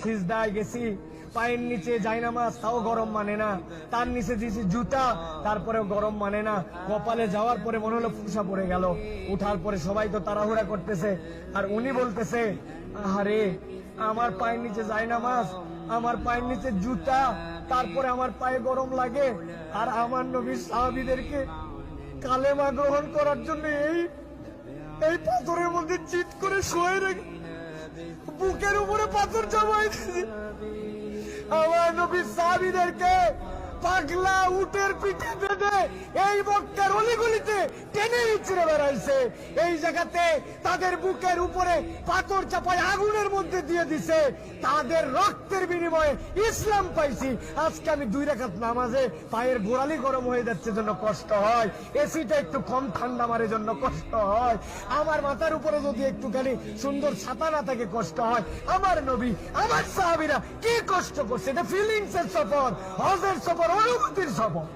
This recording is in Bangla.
সিজদায় গেছি, পায়ের নিচে জায়নামাজ, তাও গরম মানে না, তার নিচে দিয়েছি জুতা, তারপরেও গরম মানে না। কপালে যাওয়ার পরে মনে হলো ফুসা পড়ে গেল। উঠার পরে সবাই তো তাড়াহুড়া করতেছে, আর উনি বলতেছে, আরে আমার পায়ের নিচে জায়নামাজ, আমার পায়ের নিচে জুতা, তারপরে আমার পায়ে গরম লাগে, আর আমার নবীর সাহাবীদেরকে কালেমা গ্রহণ করার জন্য এই পাথরের মধ্যে চিৎ করে শুয়ে রেখে বুকের উপরে পাথর জমাই দিয়েছে। আমার নবীর সাহাবীদেরকে পাগলা উটের পিঠে বেঁধে এই মক্কার অলিগলিতে টেনে ইচ্ছড়ে বেড়াইছে। এই জায়গাতে তাদের বুকের উপরে পাথর চাপায় আগুনের মধ্যে দিয়ে দিছে। তাদের রক্তের বিনিময়ে ইসলাম পাইছি। আজকে আমি 2 রাকাত নামাজে পায়ের গোড়ালি গরম হয়ে যাচ্ছে জন্য কষ্ট হয়, এসিটা একটু কম ঠান্ডা মারে জন্য কষ্ট হয়, আমার মাথার উপরে যদি একটুখানি সুন্দর ছাতা না থাকে কষ্ট হয়। আমার নবী, আমার সাহাবীরা কি কষ্ট করছে, এটা ফিলিংস এর সফর, হজের সফর, অনুভূতির সফর।